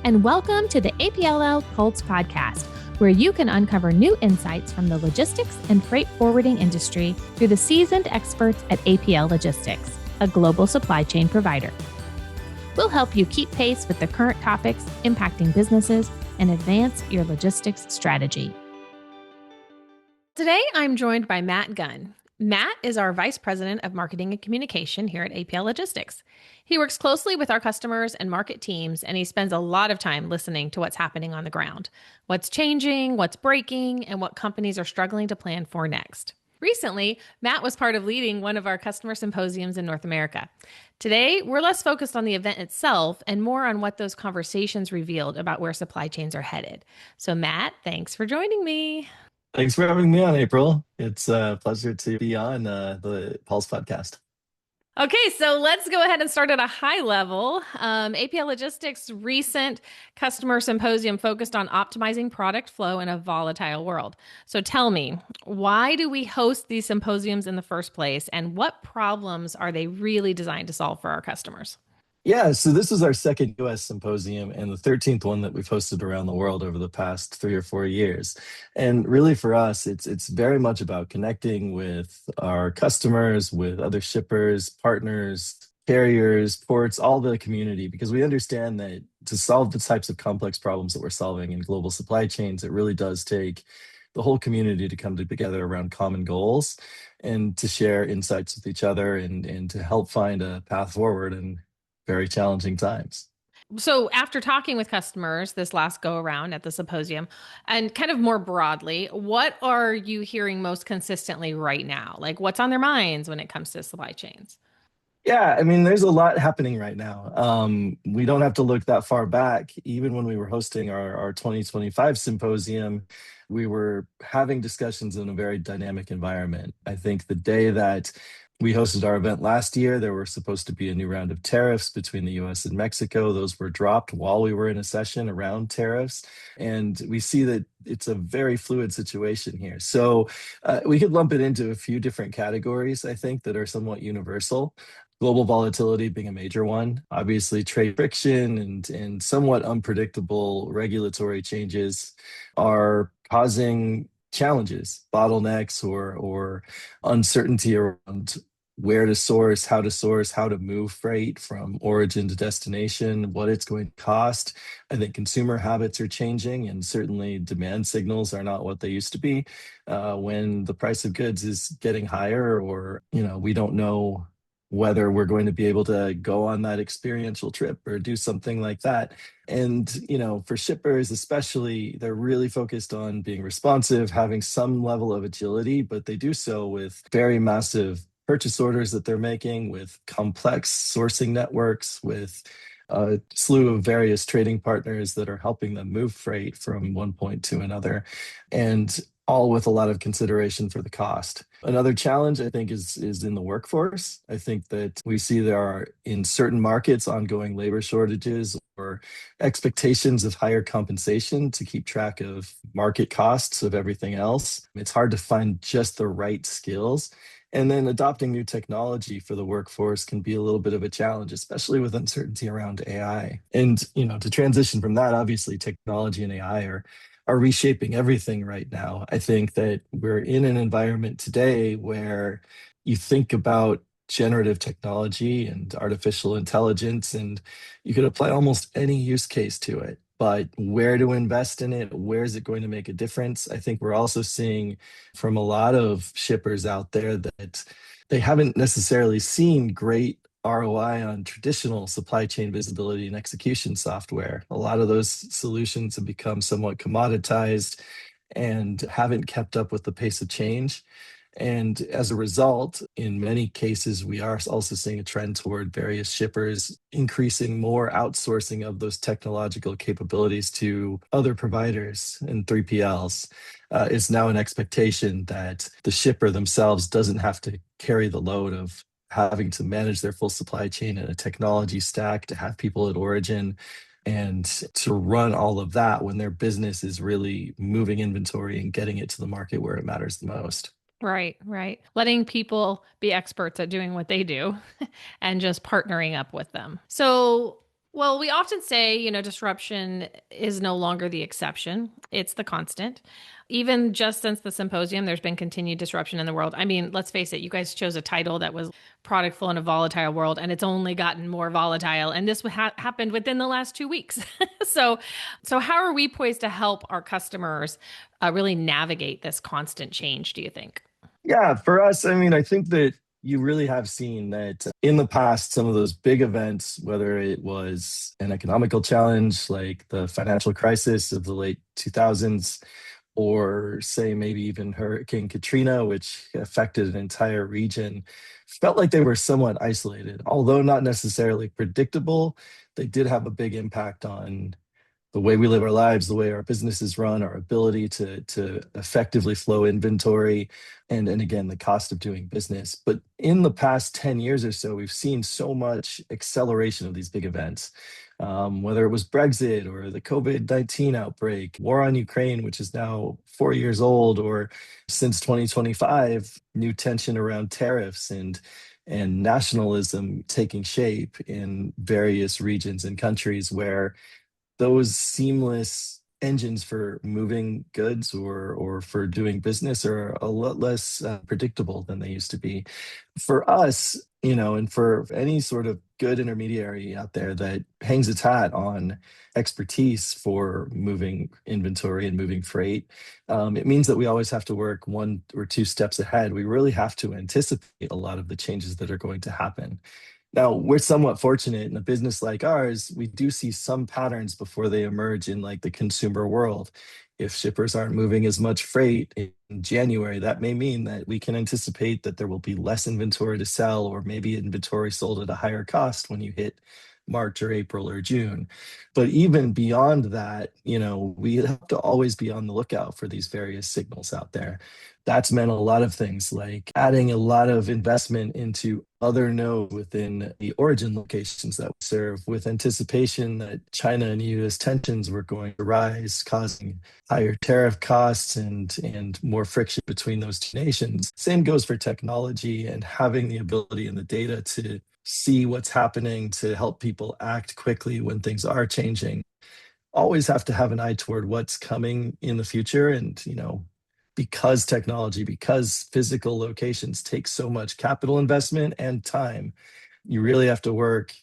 and welcome to the APLL Pulse Podcast, where you can uncover new insights from the logistics and freight forwarding industry through the seasoned experts at APL Logistics, a global supply chain provider. We'll help you keep pace with the current topics impacting businesses and advance your logistics strategy. Today, I'm joined by Matt Gunn. Matt is our Vice President of Marketing and Communication here at APL Logistics. He works closely with our customers and market teams, and he spends a lot of time listening to what's happening on the ground, what's changing, what's breaking, and what companies are struggling to plan for next. Recently, Matt was part of leading one of our customer symposiums in North America. Today, we're less focused on the event itself and more on what those conversations revealed about where supply chains are headed. So, Matt, thanks for joining me. Thanks for having me on, April. It's a pleasure to be on the Pulse Podcast. Okay, so let's go ahead and start at a high level. APL Logistics' recent customer symposium focused on optimizing product flow in a volatile world. So tell me, why do we host these symposiums in the first place, and what problems are they really designed to solve for our customers? Yeah, so this is our second US symposium and the 13th one that we've hosted around the world over the past 3 or 4 years. And really for us, it's very much about connecting with our customers, with other shippers, partners, carriers, ports, all the community, because we understand that to solve the types of complex problems that we're solving in global supply chains, it really does take the whole community to come together around common goals and to share insights with each other and to help find a path forward in very challenging times. So after talking with customers this last go around at the symposium and kind of more broadly, what are you hearing most consistently right now? Like what's on their minds when it comes to supply chains? Yeah, I mean, there's a lot happening right now. We don't have to look that far back. Even when we were hosting our 2025 symposium, we were having discussions in a very dynamic environment. I think the day that we hosted our event last year, there were supposed to be a new round of tariffs between the US and Mexico. Those were dropped while we were in a session around tariffs. And we see that it's a very fluid situation here. So we could lump it into a few different categories, I think, that are somewhat universal. Global volatility being a major one, obviously trade friction and somewhat unpredictable regulatory changes are causing challenges, bottlenecks, or uncertainty around where to source, how to move freight from origin to destination, what it's going to cost. I think consumer habits are changing, and certainly demand signals are not what they used to be when the price of goods is getting higher, or we don't know whether we're going to be able to go on that experiential trip or do something like that. And, for shippers, especially, they're really focused on being responsive, having some level of agility, but they do so with very massive purchase orders that they're making, with complex sourcing networks, with a slew of various trading partners that are helping them move freight from one point to another. And all with a lot of consideration for the cost. Another challenge, I think, is in the workforce. I think that we see there are, in certain markets, ongoing labor shortages or expectations of higher compensation to keep track of market costs of everything else. It's hard to find just the right skills. And then adopting new technology for the workforce can be a little bit of a challenge, especially with uncertainty around AI. And, to transition from that, obviously, technology and AI are reshaping everything right now. I think that we're in an environment today where you think about generative technology and artificial intelligence, and you could apply almost any use case to it. But where to invest in it, where is it going to make a difference? I think we're also seeing from a lot of shippers out there that they haven't necessarily seen great ROI on traditional supply chain visibility and execution software. A lot of those solutions have become somewhat commoditized and haven't kept up with the pace of change. And as a result, in many cases, we are also seeing a trend toward various shippers increasing more outsourcing of those technological capabilities to other providers and 3PLs. It's now an expectation that the shipper themselves doesn't have to carry the load of having to manage their full supply chain in a technology stack, to have people at origin, and to run all of that when their business is really moving inventory and getting it to the market where it matters the most. Right, right. Letting people be experts at doing what they do and just partnering up with them. So Well, we often say, disruption is no longer the exception, it's the constant. Even just since the symposium, there's been continued disruption in the world. I mean, let's face it, you guys chose a title that was productful in a volatile world, and it's only gotten more volatile. And this happened within the last 2 weeks. so, so how are we poised to help our customers really navigate this constant change, do you think? Yeah, for us, I mean, I think that you really have seen that in the past, some of those big events, whether it was an economical challenge like the financial crisis of the late 2000s, or say maybe even Hurricane Katrina, which affected an entire region, felt like they were somewhat isolated. Although not necessarily predictable, they did have a big impact on the way we live our lives, the way our businesses run, our ability to effectively flow inventory, and again, the cost of doing business. But in the past 10 years or so, we've seen so much acceleration of these big events. Whether it was Brexit or the COVID-19 outbreak, war on Ukraine, which is now 4 years old, or since 2025, new tension around tariffs and nationalism taking shape in various regions and countries where those seamless engines for moving goods or for doing business are a lot less predictable than they used to be. For us, and for any sort of good intermediary out there that hangs its hat on expertise for moving inventory and moving freight, it means that we always have to work one or two steps ahead. We really have to anticipate a lot of the changes that are going to happen. Now, we're somewhat fortunate in a business like ours. We do see some patterns before they emerge in like the consumer world. If shippers aren't moving as much freight in January, that may mean that we can anticipate that there will be less inventory to sell, or maybe inventory sold at a higher cost when you hit March or April or June. But even beyond that, we have to always be on the lookout for these various signals out there. That's meant a lot of things like adding a lot of investment into other nodes within the origin locations that we serve, with anticipation that China and US tensions were going to rise, causing higher tariff costs and more friction between those two nations. Same goes for technology and having the ability and the data to see what's happening to help people act quickly when things are changing. Always have to have an eye toward what's coming in the future. And, because technology, because physical locations take so much capital investment and time, you really have to work,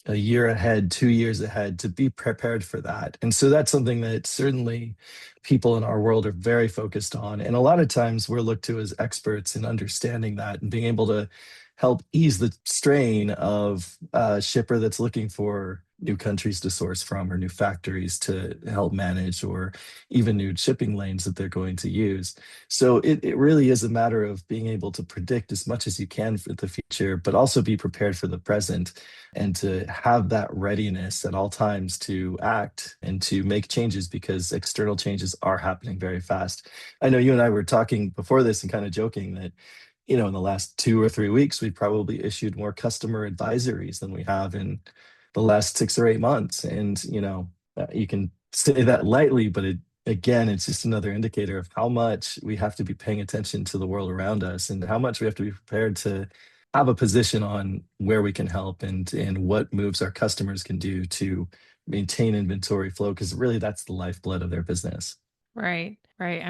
a year ahead, 2 years ahead to be prepared for that. And so that's something that certainly people in our world are very focused on. And a lot of times we're looked to as experts in understanding that and being able to help ease the strain of a shipper that's looking for new countries to source from or new factories to help manage, or even new shipping lanes that they're going to use. So it really is a matter of being able to predict as much as you can for the future, but also be prepared for the present and to have that readiness at all times to act and to make changes, because external changes are happening very fast. I know you and I were talking before this and kind of joking that in the last 2 or 3 weeks, we probably issued more customer advisories than we have in the last 6 or 8 months. And, you can say that lightly, but again, it's just another indicator of how much we have to be paying attention to the world around us and how much we have to be prepared to have a position on where we can help and what moves our customers can do to maintain inventory flow, because really that's the lifeblood of their business. Right, right.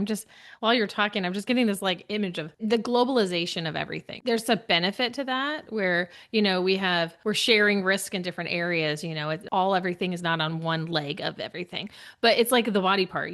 While you're talking, I'm just getting this like image of the globalization of everything. There's a benefit to that where, we're sharing risk in different areas, everything is not on one leg of everything, but it's like the body part,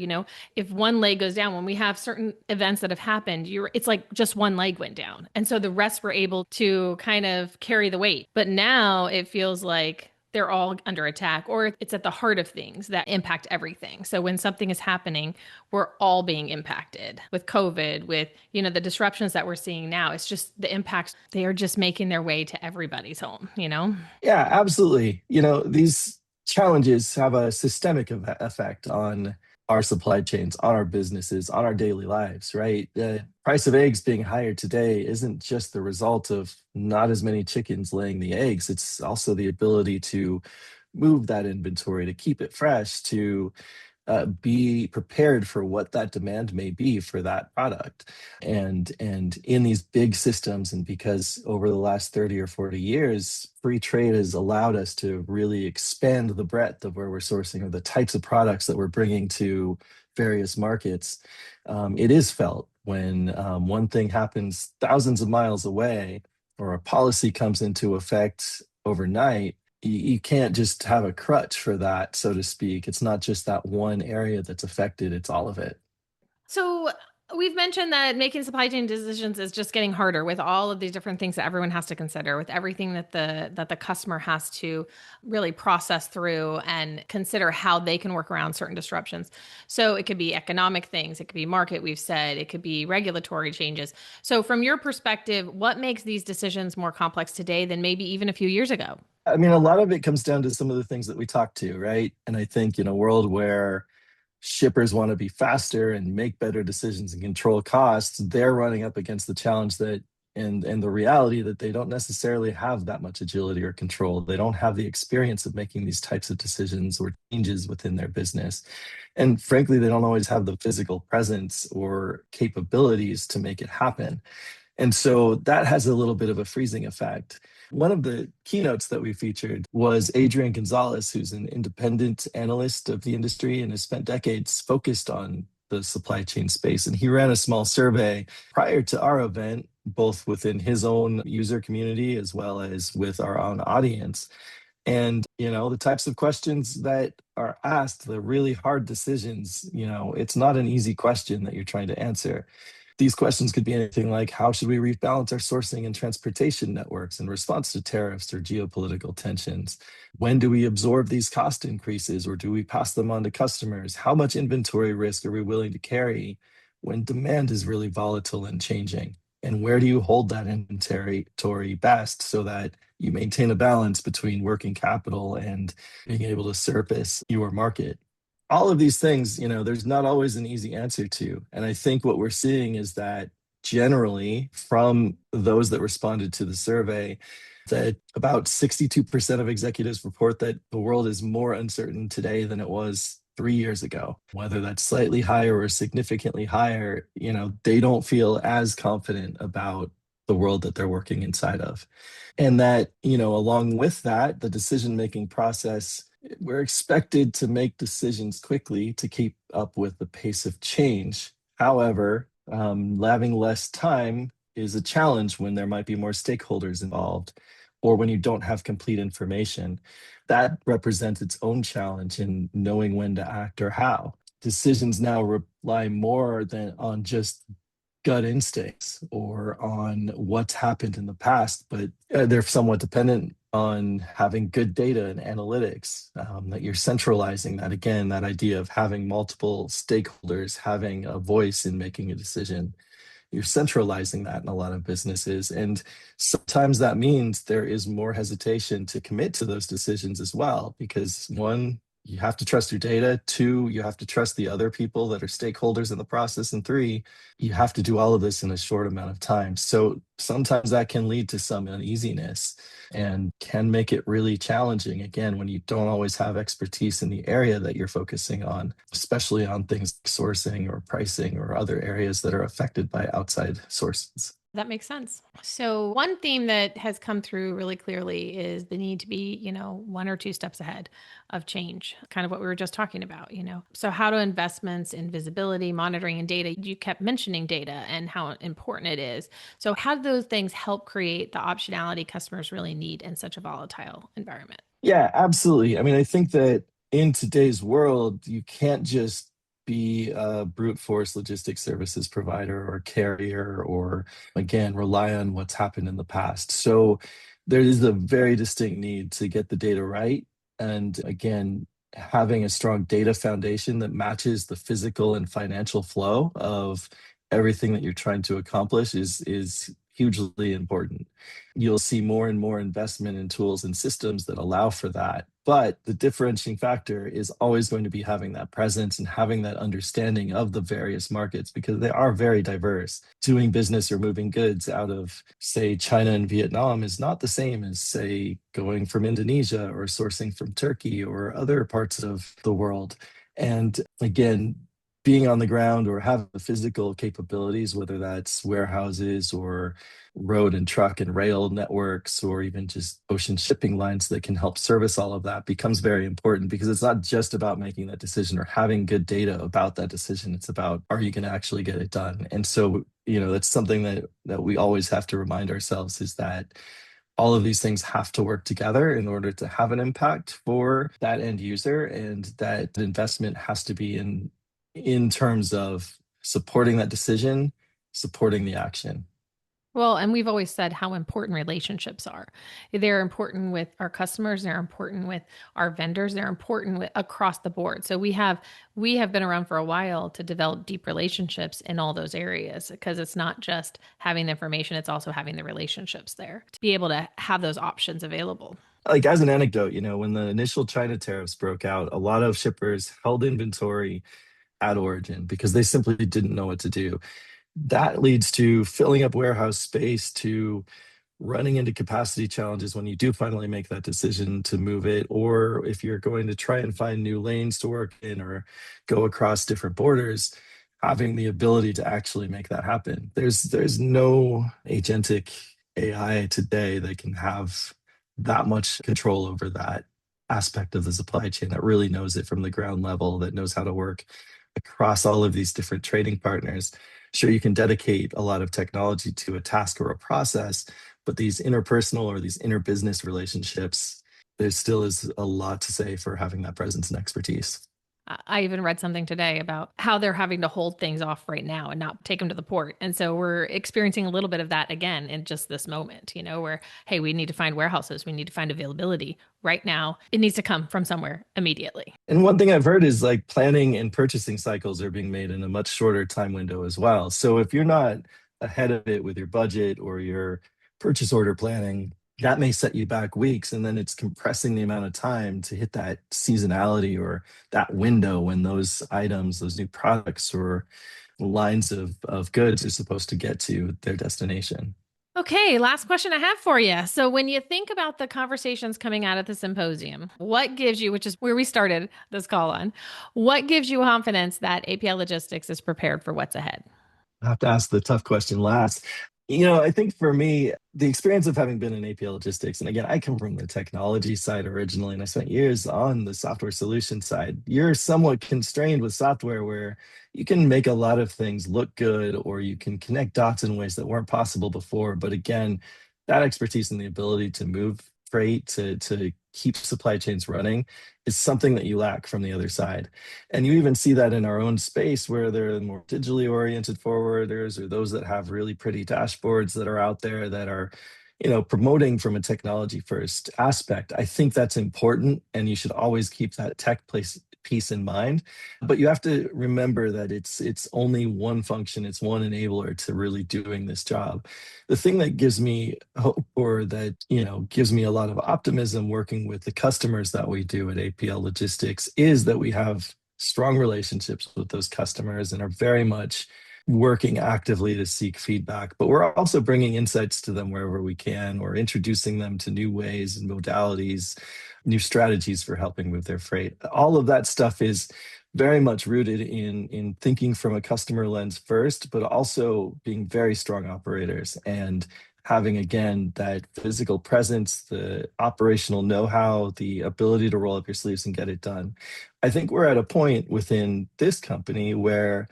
if one leg goes down, when we have certain events that have happened, it's like just one leg went down. And so the rest were able to kind of carry the weight. But now it feels like they're all under attack, or it's at the heart of things that impact everything. So when something is happening, we're all being impacted with COVID, with, the disruptions that we're seeing now. It's just the impacts, they are just making their way to everybody's home. Yeah, absolutely. These challenges have a systemic effect on our supply chains, on our businesses, on our daily lives, right? The price of eggs being higher today isn't just the result of not as many chickens laying the eggs. It's also the ability to move that inventory, to keep it fresh, to be prepared for what that demand may be for that product. And in these big systems, and because over the last 30 or 40 years, free trade has allowed us to really expand the breadth of where we're sourcing or the types of products that we're bringing to various markets. It is felt when one thing happens thousands of miles away, or a policy comes into effect overnight. You can't just have a crutch for that, so to speak. It's not just that one area that's affected, it's all of it. So we've mentioned that making supply chain decisions is just getting harder with all of these different things that everyone has to consider, with everything that the customer has to really process through and consider how they can work around certain disruptions. So it could be economic things, it could be market, we've said, it could be regulatory changes. So from your perspective, what makes these decisions more complex today than maybe even a few years ago? I mean, a lot of it comes down to some of the things that we talked to, right? And I think in a world where shippers want to be faster and make better decisions and control costs, they're running up against the challenge that and the reality that they don't necessarily have that much agility or control. They don't have the experience of making these types of decisions or changes within their business. And frankly, they don't always have the physical presence or capabilities to make it happen. And so that has a little bit of a freezing effect. One of the keynotes that we featured was Adrian Gonzalez, who's an independent analyst of the industry and has spent decades focused on the supply chain space. And he ran a small survey prior to our event, both within his own user community as well as with our own audience. And, the types of questions that are asked, the really hard decisions, it's not an easy question that you're trying to answer. These questions could be anything like, how should we rebalance our sourcing and transportation networks in response to tariffs or geopolitical tensions? When do we absorb these cost increases, or do we pass them on to customers? How much inventory risk are we willing to carry when demand is really volatile and changing? And where do you hold that inventory best so that you maintain a balance between working capital and being able to service your market? All of these things, there's not always an easy answer to. And I think what we're seeing is that generally from those that responded to the survey, that about 62% of executives report that the world is more uncertain today than it was 3 years ago. Whether that's slightly higher or significantly higher, they don't feel as confident about the world that they're working inside of. And that, along with that, the decision-making process, we're expected to make decisions quickly to keep up with the pace of change. However, having less time is a challenge when there might be more stakeholders involved or when you don't have complete information. That represents its own challenge in knowing when to act or how. Decisions now rely more than on just gut instincts or on what's happened in the past, but they're somewhat dependent on having good data and analytics, that you're centralizing that. Again, that idea of having multiple stakeholders having a voice in making a decision. You're centralizing that in a lot of businesses. And sometimes that means there is more hesitation to commit to those decisions as well, because one, you have to trust your data. Two, you have to trust the other people that are stakeholders in the process. And three, you have to do all of this in a short amount of time. So sometimes that can lead to some uneasiness and can make it really challenging, again, when you don't always have expertise in the area that you're focusing on, especially on things like sourcing or pricing or other areas that are affected by outside sources. That makes sense. So one theme that has come through really clearly is the need to be, one or two steps ahead of change, kind of what we were just talking about, So how do investments in visibility, monitoring, and data, you kept mentioning data and how important it is. So how do those things help create the optionality customers really need in such a volatile environment? Yeah, absolutely. I mean, I think that in today's world, you can't just be a brute force logistics services provider or carrier or, again, rely on what's happened in the past. So there is a very distinct need to get the data right. And again, having a strong data foundation that matches the physical and financial flow of everything that you're trying to accomplish is hugely important. You'll see more and more investment in tools and systems that allow for that. But the differentiating factor is always going to be having that presence and having that understanding of the various markets, because they are very diverse. Doing business or moving goods out of, say, China and Vietnam is not the same as, say, going from Indonesia or sourcing from Turkey or other parts of the world. And again, being on the ground or have the physical capabilities, whether that's warehouses or road and truck and rail networks, or even just ocean shipping lines that can help service all of that, becomes very important, because it's not just about making that decision or having good data about that decision. It's about, are you going to actually get it done? And so, that's something that we always have to remind ourselves, is that all of these things have to work together in order to have an impact for that end user, and that investment has to be in terms of supporting that decision, supporting the action. Well, and we've always said how important relationships are. They're important with our customers, they're important with our vendors, they're important across the board. So we have been around for a while to develop deep relationships in all those areas, because it's not just having the information, it's also having the relationships there to be able to have those options available. Like, as an anecdote, when the initial China tariffs broke out, a lot of shippers held inventory at origin because they simply didn't know what to do. That leads to filling up warehouse space, to running into capacity challenges when you do finally make that decision to move it, or if you're going to try and find new lanes to work in or go across different borders, having the ability to actually make that happen. There's no agentic AI today that can have that much control over that aspect of the supply chain, that really knows it from the ground level, that knows how to work across all of these different trading partners. Sure, you can dedicate a lot of technology to a task or a process, but these interpersonal or these interbusiness relationships, there still is a lot to say for having that presence and expertise. I even read something today about how they're having to hold things off right now and not take them to the port. And so we're experiencing a little bit of that again in just this moment, where, hey, we need to find warehouses, we need to find availability right now. It needs to come from somewhere immediately. And one thing I've heard is, like, planning and purchasing cycles are being made in a much shorter time window as well. So if you're not ahead of it with your budget or your purchase order planning, that may set you back weeks, and then it's compressing the amount of time to hit that seasonality or that window when those items, those new products or lines of goods are supposed to get to their destination. Okay, last question I have for you. So, when you think about the conversations coming out at the symposium, what gives you, which is where we started this call on, what gives you confidence that APL Logistics is prepared for what's ahead? I have to ask the tough question last. I think for me, the experience of having been in APL Logistics, and again, I come from the technology side originally, and I spent years on the software solution side. You're somewhat constrained with software where you can make a lot of things look good, or you can connect dots in ways that weren't possible before. But again, that expertise and the ability to move freight, to keep supply chains running, is something that you lack from the other side. And you even see that in our own space, where there are more digitally oriented forwarders, or those that have really pretty dashboards that are out there that are, promoting from a technology first aspect. I think that's important, and you should always keep that tech piece in mind. But you have to remember that it's only one function, it's one enabler to really doing this job. The thing that gives me hope, or that gives me a lot of optimism working with the customers that we do at APL Logistics, is that we have strong relationships with those customers and are very much working actively to seek feedback. But we're also bringing insights to them wherever we can, or introducing them to new ways and modalities, new strategies for helping with their freight. All of that stuff is very much rooted in thinking from a customer lens first, but also being very strong operators, and having, again, that physical presence, the operational know-how, the ability to roll up your sleeves and get it done. I think we're at a point within this company where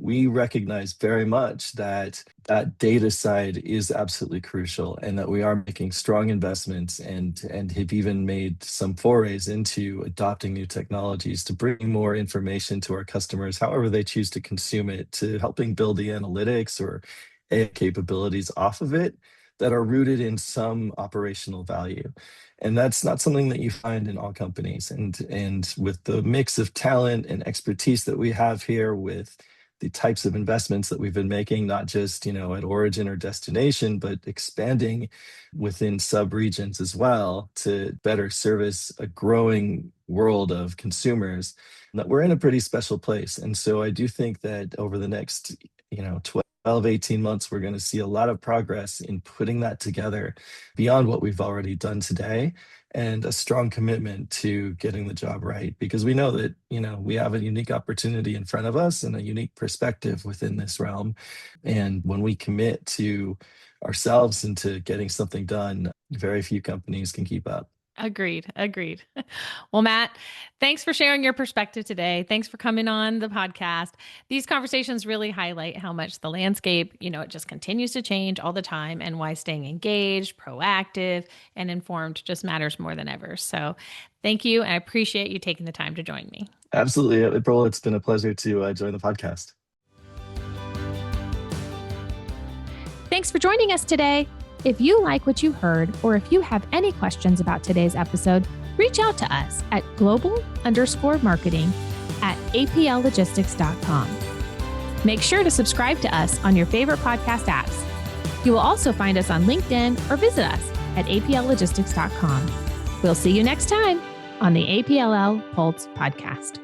we recognize very much that that data side is absolutely crucial, and that we are making strong investments, and have even made some forays into adopting new technologies to bring more information to our customers, however they choose to consume it, to helping build the analytics or AI capabilities off of it that are rooted in some operational value. And that's not something that you find in all companies. And with the mix of talent and expertise that we have here, with the types of investments that we've been making, not just at origin or destination, but expanding within sub-regions as well, to better service a growing world of consumers, that we're in a pretty special place. And so I do think that over the next 12 12, 18 months, we're going to see a lot of progress in putting that together beyond what we've already done today, and a strong commitment to getting the job right, because we know that, we have a unique opportunity in front of us and a unique perspective within this realm. And when we commit to ourselves and to getting something done, very few companies can keep up. Agreed. Well, Matt, thanks for sharing your perspective today. Thanks for coming on the podcast. These conversations really highlight how much the landscape, it just continues to change all the time, and why staying engaged, proactive, and informed just matters more than ever. So thank you. And I appreciate you taking the time to join me. Absolutely. April, it's been a pleasure to join the podcast. Thanks for joining us today. If you like what you heard, or if you have any questions about today's episode, reach out to us at global_marketing@APLLogistics.com. Make sure to subscribe to us on your favorite podcast apps. You will also find us on LinkedIn or visit us at APLLogistics.com. We'll see you next time on the APLL Pulse Podcast.